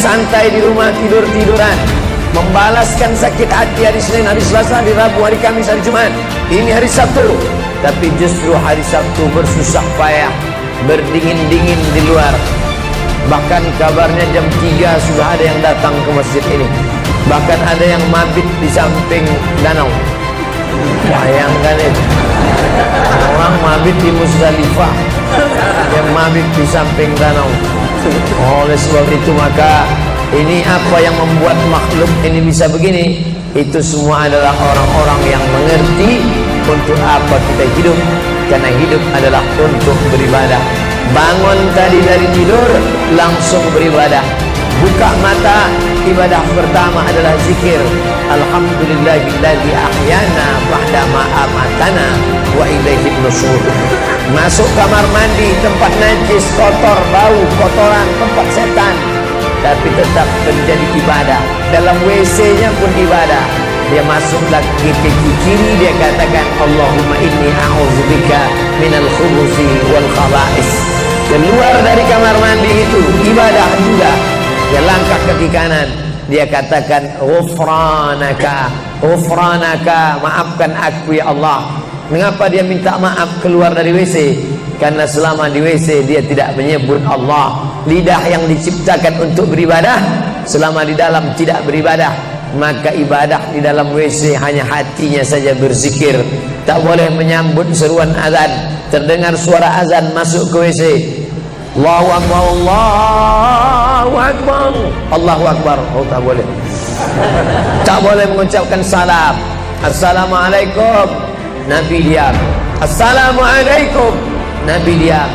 Santai di rumah, tidur-tiduran, membalaskan sakit hati hari Senin, hari Selasa, hari Rabu, hari Kamis, hari Jumat. Ini hari Sabtu, tapi justru hari Sabtu bersusah payah, berdingin-dingin di luar. Bahkan kabarnya jam 3 sudah ada yang datang ke masjid ini. Bahkan ada yang mabit di samping danau. Bayangkan itu, orang mabit di Musdalifah, yang mabit di samping danau. Oleh sebab itu maka ini apa yang membuat makhluk ini bisa begini? Itu semua adalah orang-orang yang mengerti untuk apa kita hidup. Karena hidup adalah untuk beribadah. Bangun tadi dari tidur langsung beribadah. Buka mata, ibadah pertama adalah zikir. Alhamdulillahilladzi ahyana ba'da ma amatana wa ilaihi nusyur. Masuk kamar mandi, tempat najis, kotor, bau, kotoran, tempat setan, tapi tetap menjadi ibadah. Dalam WC-nya pun ibadah. Dia masuk lagi ke kaki kiri, dia katakan Allahumma inni a'udzubika minal khubuthi wal khaba'is. Keluar dari kamar mandi itu ibadah juga. Dia langkah kaki kanan, dia katakan ghufranaka, ghufranaka, maafkan aku ya Allah. Mengapa dia minta maaf keluar dari WC? Karena selama di WC dia tidak menyebut Allah. Lidah yang diciptakan untuk beribadah, selama di dalam tidak beribadah, maka ibadah di dalam WC hanya hatinya saja berzikir. Tak boleh menyambut seruan azan. Terdengar suara azan masuk ke WC, Allahu Akbar, Allahu Akbar, Allahu Akbar. Oh, tak boleh. Tak boleh mengucapkan salam. Assalamualaikum. Nabi diam. Assalamualaikum. Nabi diam.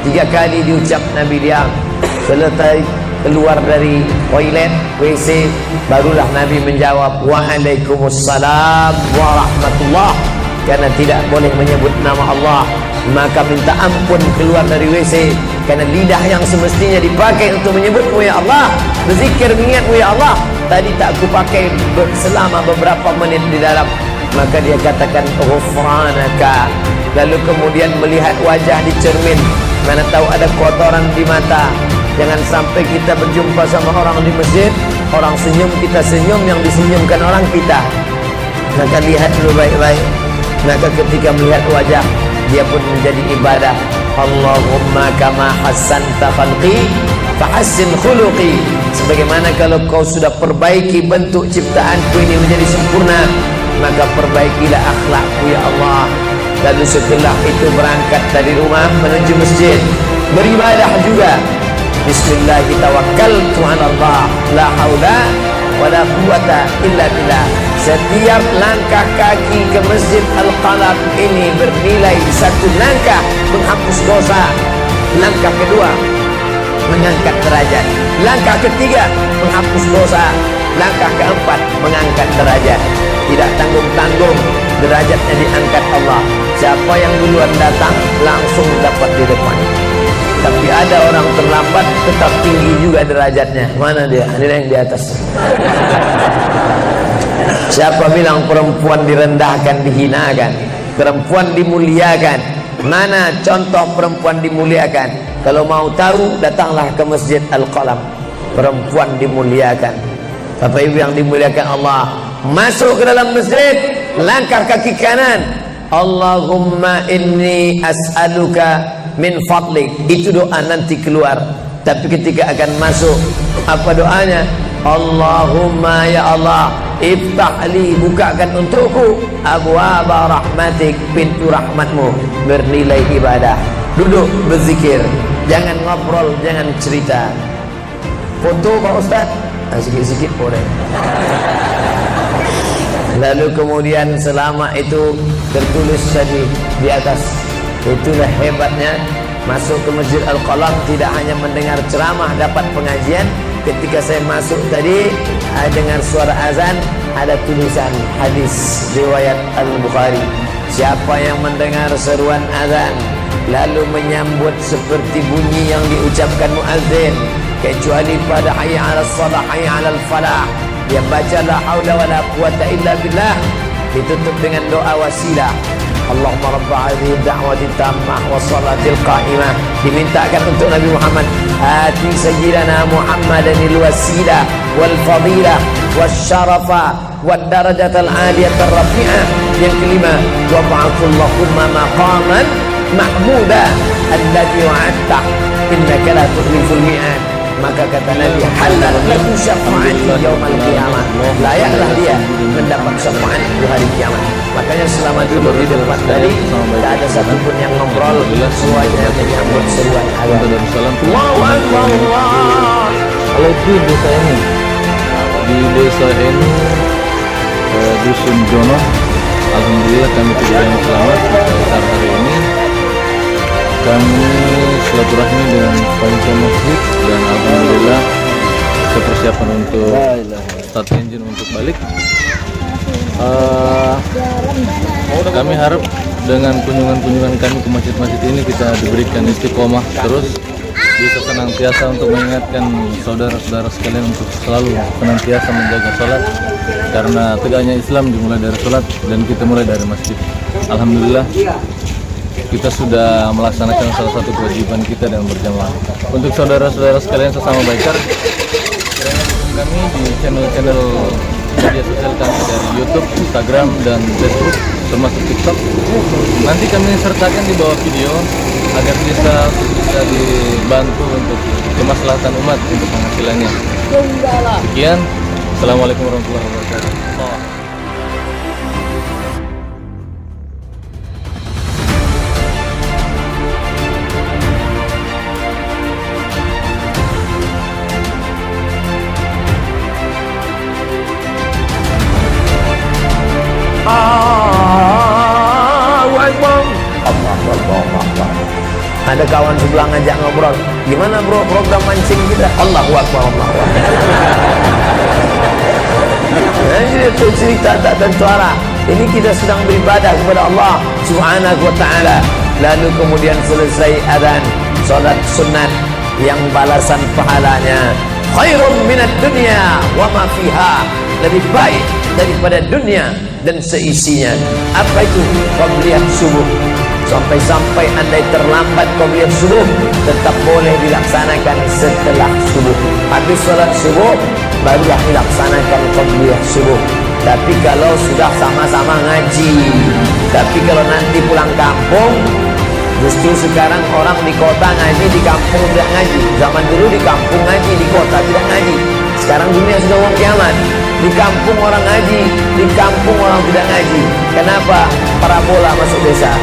3 kali diucap Nabi diam. Selesai keluar dari toilet, WC, barulah Nabi menjawab Waalaikumsalam warahmatullah. Karena tidak boleh menyebut nama Allah, maka minta ampun keluar dari WC. Karena lidah yang semestinya dipakai untuk menyebutmu ya Allah, berzikir mengingatmu ya Allah, tadi tak aku pakai selama beberapa menit di dalam. Maka dia katakan ghufranaka. Lalu kemudian melihat wajah di cermin, mana tahu ada kotoran di mata. Jangan sampai kita berjumpa sama orang di masjid, orang senyum, kita senyum, yang disenyumkan orang kita. Maka lihat dulu baik-baik. Maka ketika melihat wajah, dia pun menjadi ibadah. Allahumma kama hassanta khalqi fahassin khuluqi. Sebagaimana kalau kau sudah perbaiki bentuk ciptaanku ini menjadi sempurna, maka perbaikilah akhlakku ya Allah. Lalu setelah itu berangkat dari rumah menuju masjid, beribadah juga. Bismillahirrahmanirrahim. Tuhanallah, la haula wala quwata illa billah. Setiap langkah kaki ke Masjid Al-Qalam ini bernilai 1 langkah menghapus dosa. Langkah kedua mengangkat derajat. Langkah ketiga menghapus dosa. Langkah keempat mengangkat derajat. Tidak tanggung-tanggung, derajatnya diangkat Allah. Siapa yang duluan datang langsung dapat di depan. Tapi ada orang terlambat tetap tinggi juga derajatnya. Mana dia? Ini yang di atas. Siapa bilang perempuan direndahkan, dihinakan? Perempuan dimuliakan. Mana contoh perempuan dimuliakan? Kalau mau tahu, datanglah ke Masjid Al-Qalam. Perempuan dimuliakan. Bapak Ibu yang dimuliakan Allah, masuk ke dalam masjid, langkah kaki kanan, Allahumma inni as'aluka min fadlik. Itu doa nanti keluar. Tapi ketika akan masuk, apa doanya? Allahumma ya Allah, iftah li, bukakan untukku abwaaba rahmatik, pintu rahmatmu. Bernilai ibadah. Duduk berzikir, jangan ngobrol, jangan cerita. Foto Pak Ustaz, sikit-sikit boleh. Lalu kemudian selama itu tertulis tadi di atas. Itulah hebatnya Masuk ke Masjid Al-Qalam tidak hanya mendengar ceramah, dapat pengajian. Ketika saya masuk tadi, dengar suara azan, ada tulisan hadis riwayat Al-Bukhari. Siapa yang mendengar seruan azan lalu menyambut seperti bunyi yang diucapkan muazzin, kecuali pada hayya 'alas shalah, hayya 'alal falah, dia baca la haula wala quwata illa billah, ditutup dengan doa wasilah. Allahumma rabb hadhihi da'wati tammah wa salatil qa'imah, dimintakan untuk Nabi Muhammad, ati sayyidina Muhammadanil wasilah wal fadilah wasyarafa wad darajatal aliyatar rafi'ah. Yang kelima, wa ba'athallahumma maqaman mahmuda alladhi wa'adta innaka la tukhliful mi'ad. Maka kata Nabi, halal lahu syafa'ati yaumal qiyamah, layaklah dia mendapat syafaat di hari kiamat. Makanya selama duduk di depan tadi tidak ada satupun yang ngobrol, semuanya menyambut seruan azan. Allahu Akbar. Kalau di desa ini, dusun Jono, alhamdulillah kami tidak yang selamat pada hari ini. Kami silaturahmi dengan panitia masjid dan alhamdulillah persiapan untuk start engine untuk balik. Kami harap dengan kunjungan kami ke masjid-masjid ini kita diberikan istiqomah terus, bisa senantiasa untuk mengingatkan saudara-saudara sekalian untuk selalu senantiasa menjaga sholat, karena tegaknya Islam dimulai dari sholat dan kita mulai dari masjid. Alhamdulillah kita sudah melaksanakan salah satu kewajiban kita dengan berjamaah. Untuk saudara-saudara sekalian sesama biker, kami di channel-channel media sosial kami dari YouTube, Instagram, dan Facebook, termasuk TikTok. Nanti kami sertakan di bawah video agar bisa dibantu untuk kemaslahatan umat untuk penghasilannya. Sekian, assalamualaikum warahmatullahi wabarakatuh. Ada kawan sebelah ngajak ngobrol, gimana bro program mancing kita? Allahu Akbar, Allahu Akbar. Jadi itu cerita tak tentu arah. Ini kita sedang beribadah kepada Allah Subhanahu wa ta'ala. Lalu kemudian selesai azan, solat sunat yang balasan pahalanya khairun minad dunya wa ma fiha, lebih baik daripada dunia dan seisinya. Apa itu? Qabliyah subuh. Sampai-sampai andai terlambat qabliyah subuh, tetap boleh dilaksanakan setelah subuh. Habis salat subuh barulah dilaksanakan qabliyah subuh. Tapi kalau sudah sama-sama ngaji, tapi kalau nanti pulang kampung, justru sekarang orang di kota ngaji, di kampung tidak ngaji. Zaman dulu di kampung ngaji, di kota tidak ngaji. Sekarang dunia sudah mau kiamat. Di kampung orang ngaji, di kampung orang tidak ngaji. Kenapa? Parabola masuk desa.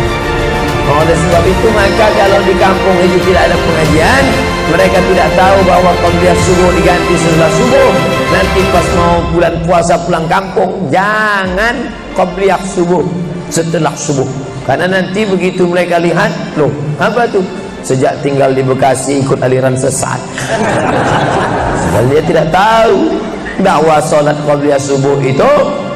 Oleh sebab itu maka kalau di kampung itu tidak ada pengajian, mereka tidak tahu bahwa qabliyah subuh diganti setelah subuh. Nanti pas mau bulan puasa pulang kampung, jangan qabliyah subuh setelah subuh, karena nanti begitu mereka lihat, loh apa tuh, sejak tinggal di Bekasi ikut aliran sesat. Dan dia tidak tahu bahwa sholat qabliyah subuh itu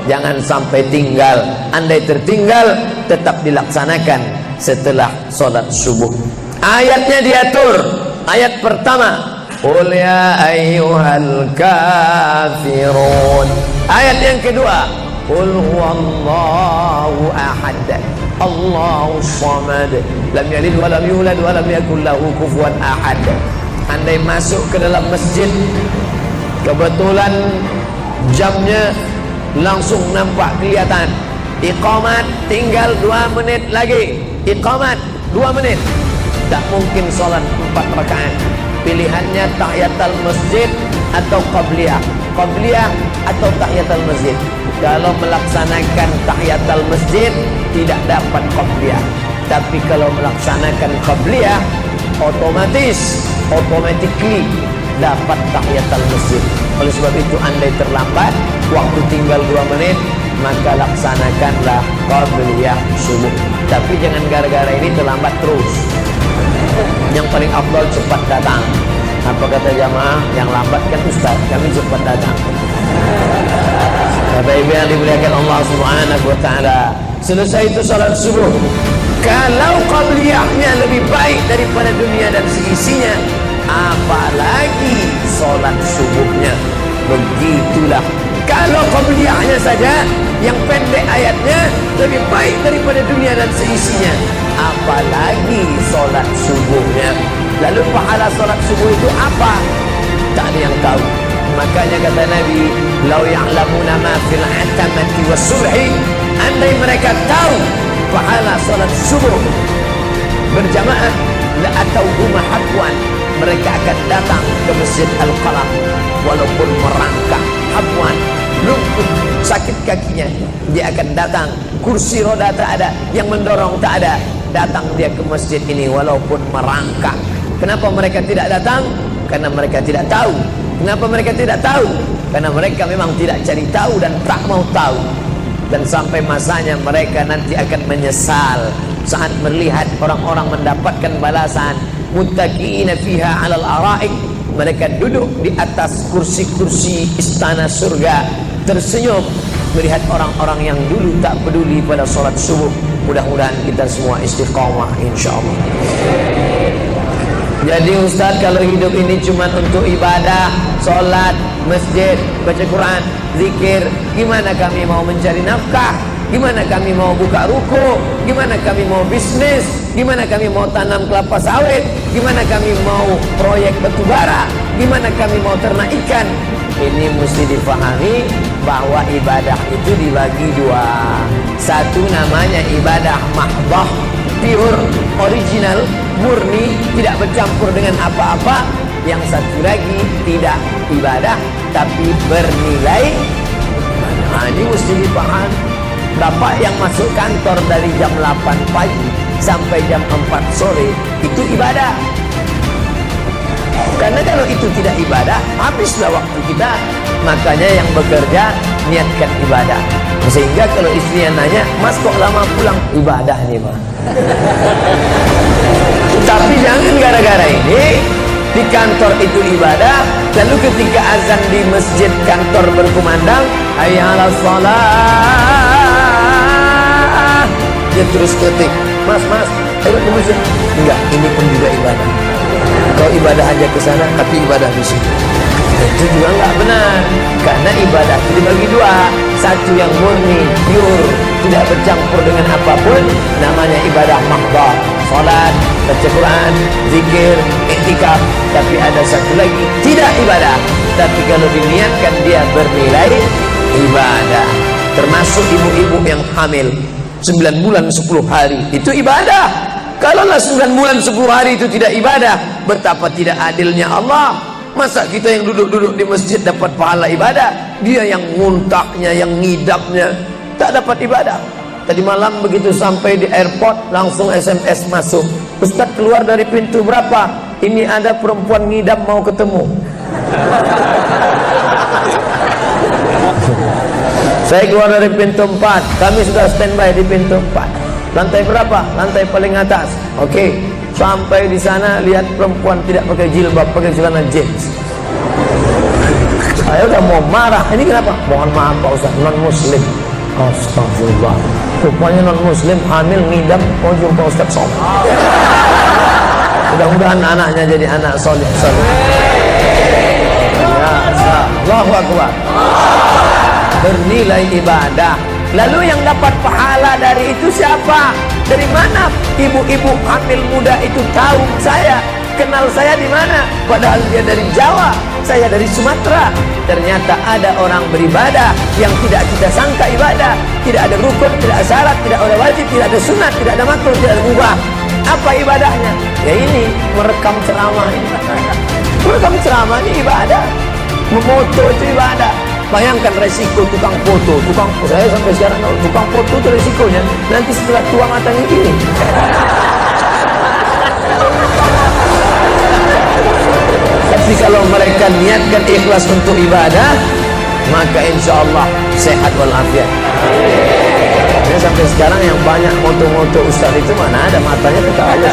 jangan sampai tinggal. Andai tertinggal tetap dilaksanakan setelah sholat subuh. Ayatnya diatur. Ayat pertama, qul ya ayyuhal kafirun. Ayat yang kedua, qul huwallahu ahad, Allahus samad, lam yalid wa lam yulad wa lam yakul lahu kufuwan ahad. Andai masuk ke dalam masjid, kebetulan jamnya langsung nampak kelihatan, iqamat tinggal 2 menit lagi, iqamat 2 menit, tak mungkin sholat 4 rakaat. Pilihannya tahiyatul masjid atau qabliyah, qabliyah atau tahiyatul masjid. Kalau melaksanakan tahiyatul masjid tidak dapat qabliyah, tapi kalau melaksanakan qabliyah automatically dapat tahiyatul masjid. Oleh sebab itu andai terlambat, waktu tinggal 2 menit, maka laksanakanlah qabliyah subuh. Tapi jangan gara-gara ini terlambat terus. Yang paling afdal cepat datang. Apa kata jamaah? Yang lambat kan ustaz, kami cepat datang. Bapak Ibu yang dimuliakan Allah Subhanahu wa taala, selesai itu salat subuh. Kalau qabliyahnya lebih baik daripada dunia dan seisinya, apalagi salat subuhnya. Begitulah. Kalau qabliyahnya saja yang pendek ayatnya lebih baik daripada dunia dan seisinya, apalagi salat subuhnya. Lalu pahala salat subuh itu apa? Tak ada yang tahu. Makanya kata Nabi, "Lau ya'lamuna ma fil 'atamati was subhi", andai mereka tahu pahala salat subuh berjamaah, la atauhuma habwan, mereka akan datang ke Masjid Al-Qalam walaupun merangkak. Habwan, lumpuh, sakit kakinya, dia akan datang. Kursi roda tak ada, yang mendorong tak ada, datang dia ke masjid ini walaupun merangkak. Kenapa mereka tidak datang? Karena mereka tidak tahu. Kenapa mereka tidak tahu? Karena mereka memang tidak cari tahu dan tak mau tahu. Dan sampai masanya mereka nanti akan menyesal saat melihat orang-orang mendapatkan balasan. Muttaqiina fiha 'alal araik, mereka duduk di atas kursi-kursi istana surga, tersenyum melihat orang-orang yang dulu tak peduli pada salat subuh. Mudah-mudahan kita semua istiqamah insyaallah. Jadi Ustaz, kalau hidup ini cuma untuk ibadah, sholat, masjid, baca Quran, zikir, gimana kami mau mencari nafkah? Gimana kami mau buka ruko? Gimana kami mau bisnis? Gimana kami mau tanam kelapa sawit? Gimana kami mau proyek batubara? Gimana kami mau ternak ikan? Ini mesti difahami bahwa ibadah itu dibagi dua. Satu namanya ibadah mahdah, pure, original, murni, tidak bercampur dengan apa-apa. Yang satu lagi tidak ibadah tapi bernilai. Nah, ini mesti dipahami. Bapak yang masuk kantor dari jam 8 pagi sampai jam 4 sore itu ibadah. Karena kalau itu tidak ibadah, habislah waktu kita. Makanya yang bekerja niatkan ibadah. Sehingga kalau istrinya nanya, "Mas kok lama pulang?" Ibadah nih mah. Tapi jangan gara-gara ini di kantor itu ibadah, lalu ketika azan di masjid kantor berkumandang, hayya 'alas shalah, dia terus ketik, "Mas, ayo ke masjid." Enggak, ini pun juga ibadah. Kau ibadah aja ke sana, tapi ibadah di sini. Itu juga enggak benar. Karena ibadah itu dibagi dua. Satu yang murni, pure, tidak bercampur dengan apapun, namanya ibadah mahdah, salat, baca Quran, zikir, iktikaf. Tapi ada satu lagi, tidak ibadah, tapi kalau diniatkan dia bernilai ibadah. Termasuk ibu-ibu yang hamil 9 bulan 10 hari, itu ibadah. Kalaulah 9 bulan 10 hari itu tidak ibadah, betapa tidak adilnya Allah. Masa kita yang duduk-duduk di masjid dapat pahala ibadah, dia yang muntahnya, yang ngidapnya tak dapat ibadah. Tadi malam begitu sampai di airport langsung SMS masuk, "Ustaz, keluar dari pintu berapa? Ini ada perempuan ngidap mau ketemu." Saya keluar dari pintu 4, kami sudah standby di pintu 4. Lantai berapa? Lantai paling atas. Oke. Sampai di sana lihat perempuan tidak pakai jilbab, pakai celana jeans. Saya udah mau marah. Ini kenapa? Mohon maaf Pak Ustaz, non muslim. Astagfirullah. Rupanya non muslim hamil ngidam mau jumpa Ustaz Som. Mudah-mudahan anaknya jadi anak soleh. Ya, Allahu Akbar. Bernilai ibadah. Lalu yang dapat pahala dari itu siapa? Dari mana ibu-ibu hamil muda itu tahu saya? Kenal saya di mana? Padahal dia dari Jawa, saya dari Sumatera. Ternyata ada orang beribadah yang tidak kita sangka ibadah. Tidak ada rukun, tidak ada syarat, tidak ada wajib, tidak ada sunat, tidak ada makruh, tidak ada mubah. Apa ibadahnya? Ya ini, merekam ceramah ini. Merekam ceramah ini ibadah. Memoto itu ibadah. Bayangkan resiko tukang foto. Saya sampai sekarang tukang foto itu resikonya nanti setelah tua matanya gini. Tapi kalau mereka niatkan ikhlas untuk ibadah, maka insya Allah sehat walafiat. Makanya sampai sekarang yang banyak moto-moto ustaz itu mana ada matanya tetap aja.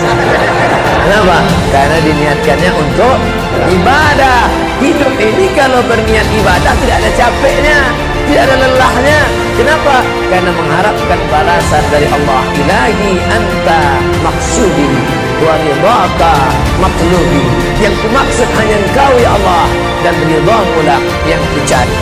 Kenapa? Karena diniatkannya untuk ibadah. Hidup ini kalau berniat ibadah tidak ada capeknya, tidak ada lelahnya. Kenapa? Karena mengharapkan balasan dari Allah. Ilahi anta maksudi wa ridhaka matlubi. Yang kumaksud hanya engkau ya Allah, dan ridhamu lah yang kucari.